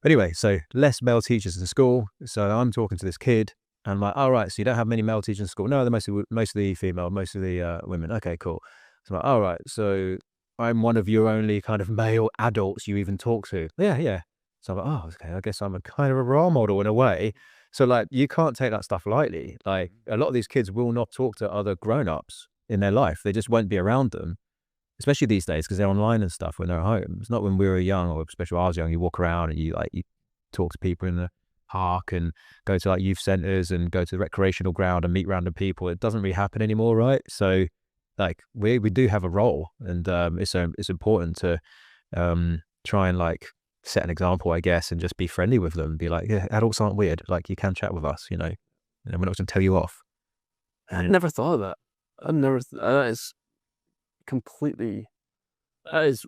Anyway, so less male teachers in school. So I'm talking to this kid and I'm like, all right, so you don't have many male teachers in school? No, they're mostly female, mostly women. Okay, cool. So I'm like, all right, so I'm one of your only kind of male adults you even talk to. Yeah. So I'm like, oh, okay, I guess I'm a kind of a role model in a way. So like, you can't take that stuff lightly. Like a lot of these kids will not talk to other grown-ups in their life. They just won't be around them, especially these days, because they're online and stuff when they're at home. It's not when we were young, or especially when I was young, you walk around and you talk to people in the park and go to like youth centers and go to the recreational ground and meet random people. It doesn't really happen anymore, right? So like we do have a role, and it's important to try and like set an example, I guess, and just be friendly with them. Be like, yeah, adults aren't weird. Like you can chat with us, and we're not going to tell you off. I never thought of that. That is completely. That is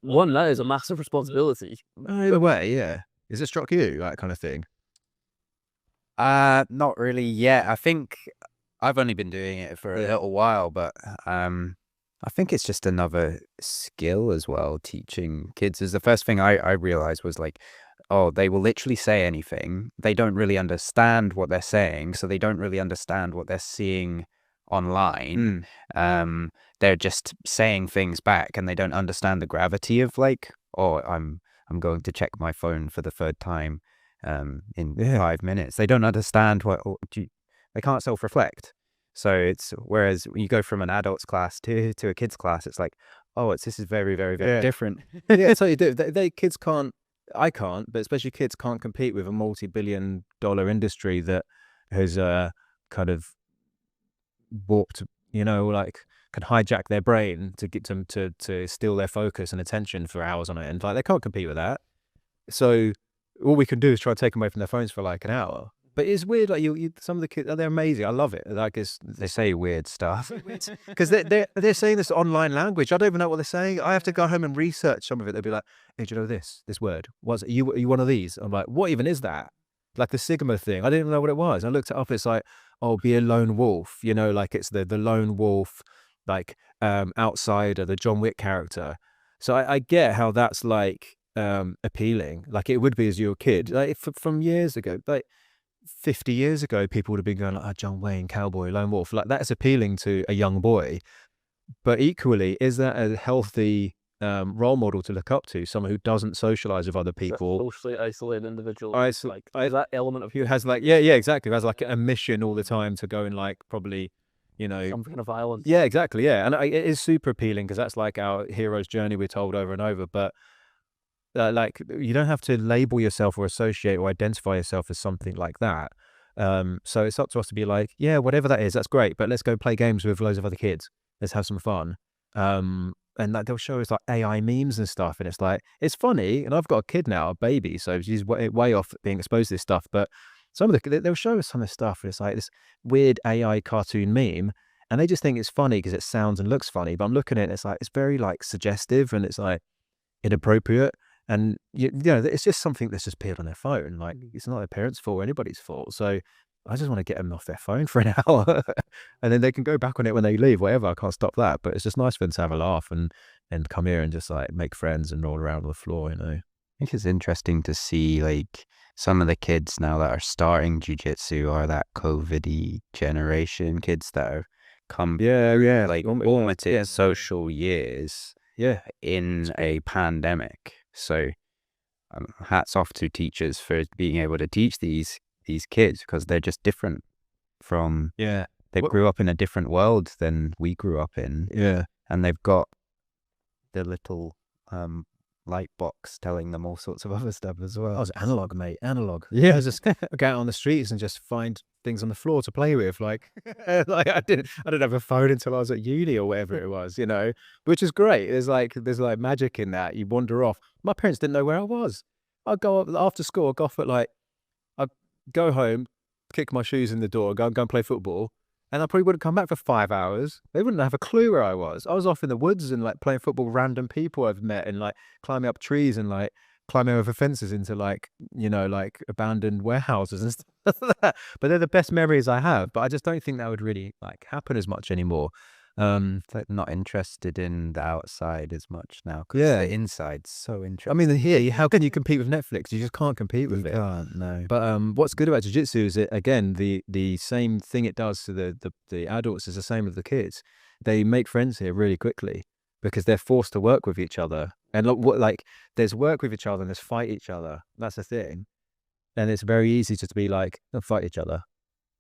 a massive responsibility. Either way, yeah. Has it struck you, that kind of thing? Not really yet. I think I've only been doing it for a little while, but I think it's just another skill as well. Teaching kids is the first thing I realized was like, oh, they will literally say anything. They don't really understand what they're saying, so they don't really understand what they're seeing online. They're just saying things back, and they don't understand the gravity of like, oh, I'm going to check my phone for the third time in 5 minutes. They don't understand they can't self-reflect. So it's, whereas when you go from an adult's class to a kid's class, it's like, oh, this is very, very, very different. Yeah, so you do. Kids can't, I can't, but especially kids can't compete with a multi-billion-dollar industry that has kind of warped, like can hijack their brain to get them to steal their focus and attention for hours on end. Like they can't compete with that. So all we can do is try to take them away from their phones for like an hour. But it's weird, like some of the kids, they're amazing. I love it. Like They say weird stuff. because they're saying this online language. I don't even know what they're saying. I have to go home and research some of it. They'll be like, hey, do you know this word? Are you one of these? I'm like, what even is that? Like the Sigma thing. I didn't even know what it was. I looked it up. It's like, oh, be a lone wolf. Like it's the lone wolf, like outsider, the John Wick character. So I get how that's like appealing, like it would be as you're a kid. Like from years ago, like 50 years ago, people would have been going like, oh, John Wayne, cowboy, lone wolf. Like that's appealing to a young boy. But equally, is that a healthy role model to look up to? Someone who doesn't socialize with other people, socially isolated individual, like that element of who has like yeah exactly, who has like a mission all the time to go and like probably, you know, some kind of violence. yeah, exactly, yeah. And it is super appealing because that's like our hero's journey we're told over and over. But like you don't have to label yourself or associate or identify yourself as something like that. So it's up to us to be like, yeah, whatever that is, that's great, but let's go play games with loads of other kids. Let's have some fun. And like they'll show us like AI memes and stuff, and it's like it's funny. And I've got a kid now, a baby, so she's way off being exposed to this stuff. But some of they'll show us some of the stuff, and it's like this weird AI cartoon meme, and they just think it's funny because it sounds and looks funny. But I'm looking at it, and it's like it's very like suggestive, and it's like inappropriate. And you know, it's just something that's just appeared on their phone. Like it's not their parents' fault or anybody's fault. So I just want to get them off their phone for an hour, and then they can go back on it when they leave. Whatever, I can't stop that. But it's just nice for them to have a laugh and come here and just like make friends and roll around on the floor. You know, I think it's interesting to see like some of the kids now that are starting jiu-jitsu are that COVID-y generation, kids that have come like formative social years in a pandemic. So hats off to teachers for being able to teach these kids, because they're just different from they grew up in a different world than we grew up in, and they've got the little light box telling them all sorts of other stuff as well. I was analog, mate, analog. Yeah, I was just go out on the streets and just find things on the floor to play with. Like, like I didn't have a phone until I was at uni or whatever it was, you know, which is great. There's like magic in that. You wander off. My parents didn't know where I was. I'd go up after school. I'd go off at like, I'd go home, kick my shoes in the door, go and play football. And I probably wouldn't come back for 5 hours. They wouldn't have a clue where I was. I was off in the woods and like playing football with random people I've met, and like climbing up trees and like climbing over fences into like, you know, like abandoned warehouses and stuff like that. But they're the best memories I have. But I just don't think that would really like happen as much anymore. It's like not interested in the outside as much now, because the inside's so interesting. I mean, here, how can you compete with Netflix? You just can't compete with it. No. But what's good about jiu-jitsu is that, again, the same thing it does to the adults is the same with the kids. They make friends here really quickly because they're forced to work with each other. And like there's work with each other and there's fight each other. That's the thing. And it's very easy just to be like, don't fight each other.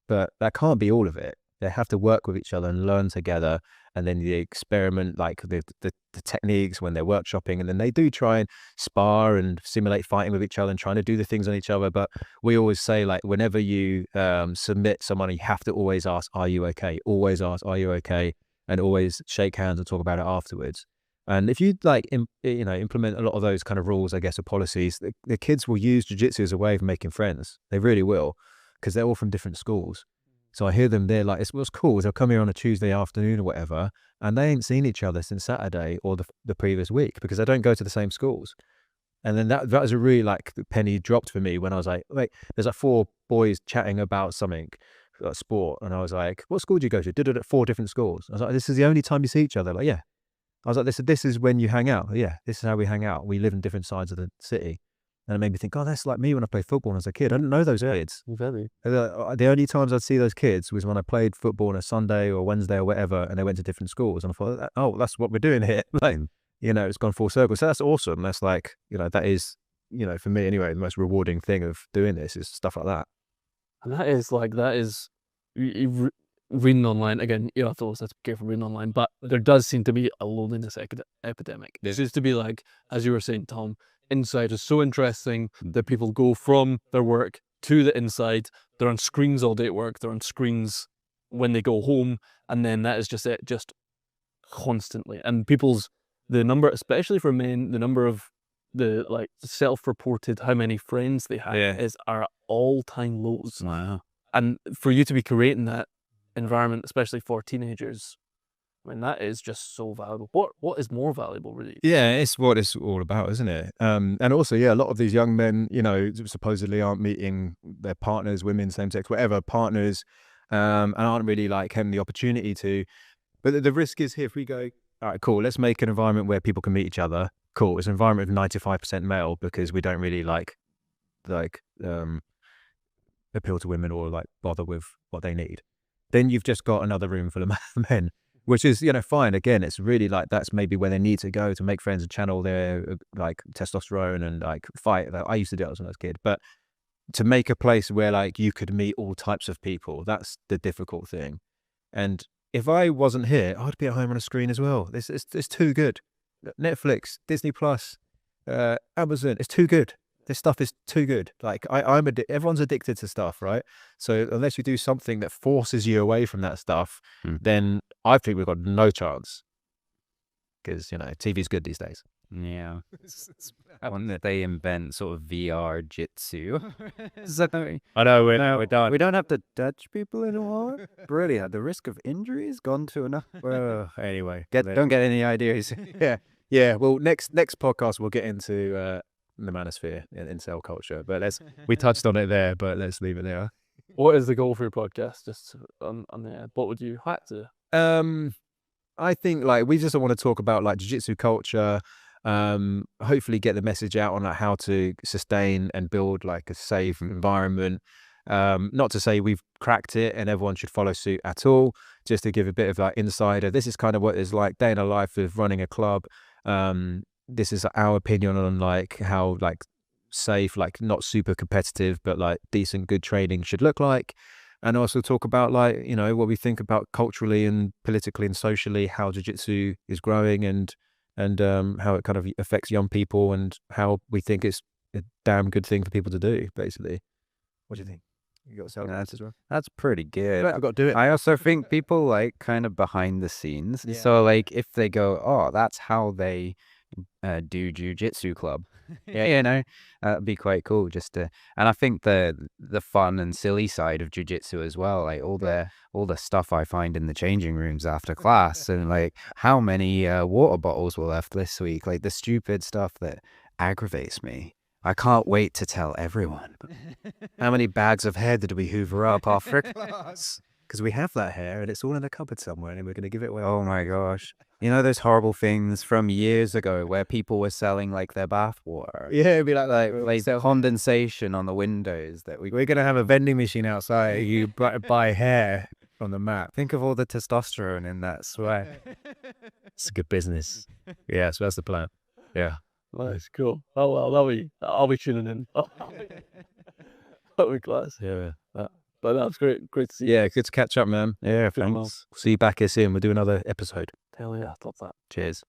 But that can't be all of it. They have to work with each other and learn together, and then they experiment like the techniques when they're workshopping, and then they do try and spar and simulate fighting with each other and trying to do the things on each other. But we always say, like, whenever you submit someone, you have to always ask, are you okay? Always ask, are you okay? And always shake hands and talk about it afterwards. And if you like, implement a lot of those kind of rules, I guess, or policies, the kids will use jiu-jitsu as a way of making friends. They really will, because they're all from different schools. So I hear them, they're like, what's cool is they'll come here on a Tuesday afternoon or whatever, and they ain't seen each other since Saturday or the previous week because they don't go to the same schools. And then that was a really like penny dropped for me when I was like, wait, there's like 4 boys chatting about something, like sport. And I was like, what school do you go to? Did it at 4 different schools. I was like, this is the only time you see each other? Like, yeah. I was like, this is when you hang out. Yeah, this is how we hang out. We live in different sides of the city. And it made me think, oh, that's like me when I played football as a kid. I didn't know those kids. Very. The only times I'd see those kids was when I played football on a Sunday or Wednesday or whatever, and they went to different schools. And I thought, oh, that's what we're doing here. Like, you know, it's gone full circle. So that's awesome. That's like, you know, that is, you know, for me anyway, the most rewarding thing of doing this is stuff like that. And that is reading online, again, you have to always have to be careful reading online, but there does seem to be a loneliness epidemic. There seems to be, like, as you were saying, Tom, inside is so interesting that people go from their work to the inside. They're on screens all day at work. They're on screens when they go home. And then that is just it, just constantly. And the number, especially for men, the number of the like self-reported how many friends they have are all-time lows. Wow. And for you to be creating that environment, especially for teenagers, I mean, that is just so valuable. What is more valuable, really? Yeah, it's what it's all about, isn't it? And also, yeah, a lot of these young men, you know, supposedly aren't meeting their partners, women, same sex, whatever partners, and aren't really like having the opportunity to But the risk is here, if we go, all right, cool, let's make an environment where people can meet each other. Cool, it's an environment of 95% male because we don't really appeal to women or like bother with what they need. Then you've just got another room full of men, which is, you know, fine. Again, it's really like that's maybe where they need to go to make friends and channel their like testosterone and like fight. I used to do it when I was a kid, but to make a place where like you could meet all types of people, that's the difficult thing. And if I wasn't here, I'd be at home on a screen as well. It's too good. Netflix, Disney Plus, Amazon, it's too good. This stuff is too good. Like everyone's addicted to stuff, right? So unless you do something that forces you away from that stuff, then I think we've got no chance. Because, you know, TV's good these days. Yeah. I wonder if they invent sort of VR jitsu. I know, we're done. We don't have to touch people anymore. Brilliant. The risk of injuries gone to enough. Well, anyway, Don't get any ideas. yeah. Well, next podcast we'll get into the manosphere in cell culture, but we touched on it there, but let's leave it there. What is the goal for your podcast? Just on the end, what would you like to? I think like we just want to talk about like jiu-jitsu culture, hopefully get the message out on like how to sustain and build like a safe environment. Not to say we've cracked it and everyone should follow suit at all, just to give a bit of like insider. This is kind of what it's like day in a life of running a club. This is our opinion on like how like safe, like not super competitive, but like decent, good training should look like. And also talk about like, you know, what we think about culturally and politically and socially, how jiu-jitsu is growing and how it kind of affects young people and how we think it's a damn good thing for people to do, basically. What do you think? You got to sell that as well? That's pretty good. I've got to do it. I also think people like kind of behind the scenes. Yeah. So like if they go, oh, that's how they do jiu-jitsu club. Yeah, you know, that'd be quite cool just to. And I think the fun and silly side of jiu-jitsu as well, like all the stuff I find in the changing rooms after class, and like how many water bottles were left this week, like the stupid stuff that aggravates me. I can't wait to tell everyone. How many bags of hair did we hoover up after class? Because we have that hair and it's all in a cupboard somewhere and we're going to give it away. Oh my gosh. You know those horrible things from years ago where people were selling like their bath water? Yeah, it'd be like condensation on the windows that we're going to have a vending machine outside. You buy hair on the mat. Think of all the testosterone in that sweat. It's a good business. Yeah, so that's the plan. Yeah. Nice, cool. Oh well, I'll be tuning in. That'll be class. Yeah. But that's great to see you. Yeah, good to catch up, man. Yeah, thanks. See you back here soon. We'll do another episode. Hell yeah, I thought that. Cheers.